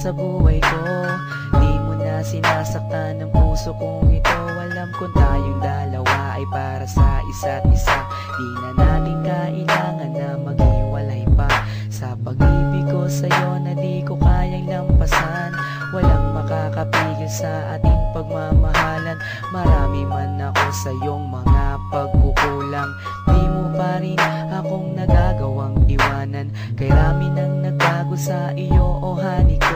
sa buhay ko. Di mo na sinasaktan ng puso kong ito. Alam kong tayong dalawa ay para sa isa't isa. Di na natin kailangan na maghiwalay pa. Sa pag-ibig ko sa'yo na di ko kayang lampasan. Walang makakapigil sa ating pagmamahalan. Marami man ako sa iyong mga pagkukulang, di mo pa rin akong nagagawang iwanan. Kay rami nang nagbago sa iyo, oh honey ko.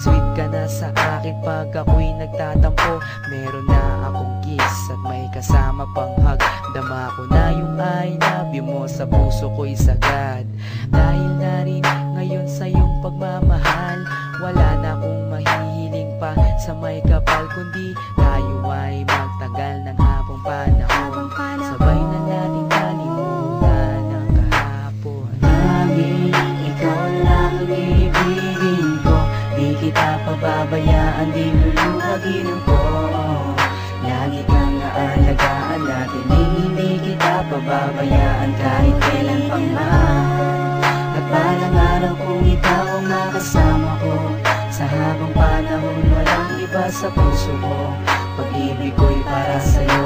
Sweet ka na sa akin pag ako'y nagtatampo. Meron na akong kiss at may kasama pang hug. Dama ko na yung I love you mo sa puso ko'y sagad. Dahil na rin ngayon sa iyong pagmamahal, wala na akong mahihiling pa sa may kapal, kundi tayo ay magtagal ng habang panahon. Sabay na natin kalimutan ang kahapon. Laging ikaw lang ang ibigin ko. Di kita pababayaan, di luluhagin ko. Lagi kang aalagaan natin, hindi kita pababayaan kahit kailan pang man. At balang araw kung ikaw ang makasama ko, sa habang panahon walang iba sa puso ko. Pag-ibig ko'y para sa'yo,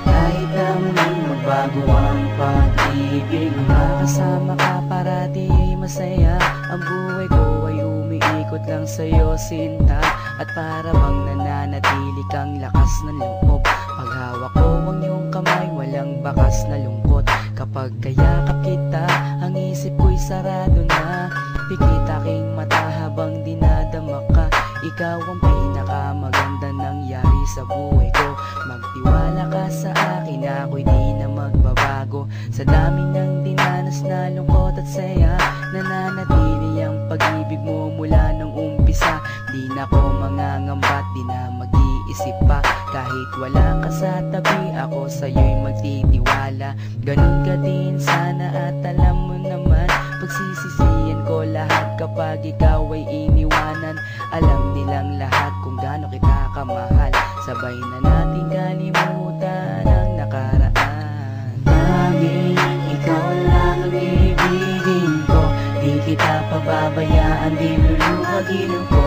kahit na muling magbago ang pag-ibig mo. Kasama ka parati ay masaya. Ang buhay ko ay umiikot lang sa'yo, sinta. At para bang nananatili kang lakas ng loob. Paghawak ko ang iyong kamay, walang bakas na lungkot. Kapag kayakap kita, ang isip ko'y sarado na. Pikit aking mata habang dinadama ka. Ikaw ang pinakamaganda nangyari sa buhay ko. Magtiwala ka sa akin, ako'y di na magbabago. Sa dami ng dinanas na lungkot at saya, nananatili ang pag-ibig mo mula nung umpisa. Di na ko mangangambat, di na mag-iisip pa. Kahit wala ka sa tabi, ako sa'yo'y magtitiwala. Ganun ka din sana at alam mo naman, pagsisisihan ko lahat kapag ikaw ay iniwanan. Alam nilang lahat kung gaano kita kamahal. Sabay na natin kalimutan ang nakaraan. Laging ikaw lang ang ibigin ko. Di kita pababayaan, di luluhagin ko.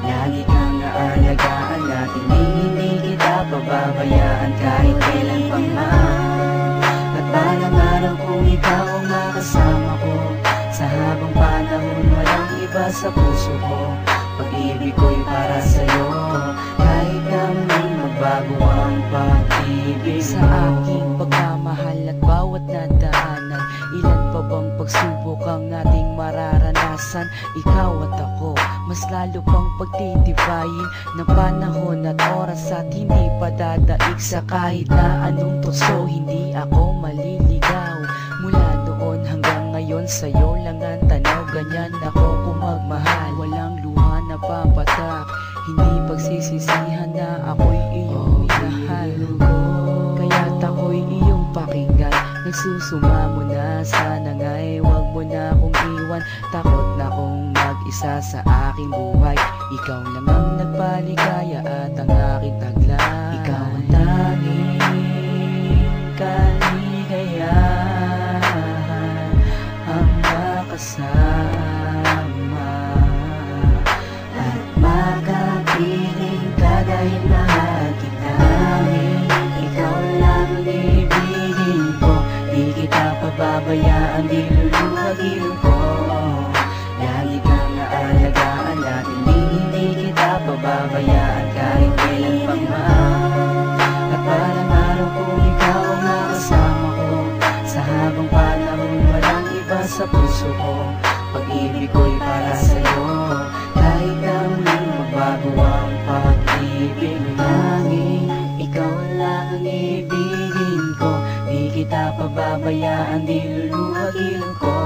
Lagi kang aalagaan natin, hindi kita pababayaan kahit kailan pang man. At balang araw kung ikaw ang makasama ko, sa habang panahon walang iba sa puso ko. Pag-ibig ko'y para sa'yo, kahit na muling magbago ang pag-ibig sa aking pagmamahal at bawat nadaanan. Ilan pa bang pagsubok ang ating mararanasan? Ikaw at ako, mas lalo pang pagtitibayin ng panahon at oras at hindi pa dadaig sa kahit na anong tukso. Hindi ako maliligaw mula doon hanggang ngayon, sa'yo lang ang tanaw. Ganyan ako kung magmahal, walang luha na papatak. Hindi pagsisisihan na ako'y iyong minahal. Kaya't ako'y iyong pakinggan. Nagsusumamo na, sana nga'y wag mo na akong iwan. Takot na kong mag-isa sa aking buhay. Ikaw lang ang nagpaligaya at ang aking taglay. Ikaw ang tanging kaligayahan, ang makasama at makapiling ka dahil mahal kita. Ikaw lang ang ibigin ko. Di kita pababayaan, di luluhagin ko. Lagi kang aalagaan natin, hindi kita pababayaan kahit kailan pang man. At balang araw kung ikaw ang makasama ko, sa habang panahon walang iba sa puso ko. Pag-ibig ko'y para sa'yo, kahit na muling magbago ang pag-ibig. Laging ikaw lang ang ibigin ko. Di kita pababayaan, di luluhagin ko.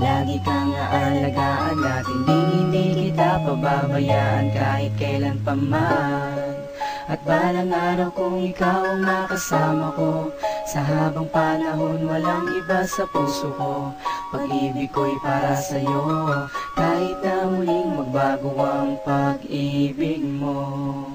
Lagi kang aalagaan natin, hindi kita pababayaan kahit kailan pa man. At balang araw kung ikaw ang makasama ko, sa habang panahon walang iba sa puso ko. Pag-ibig ko'y para sa'yo, kahit na muling magbago ang pag-ibig mo.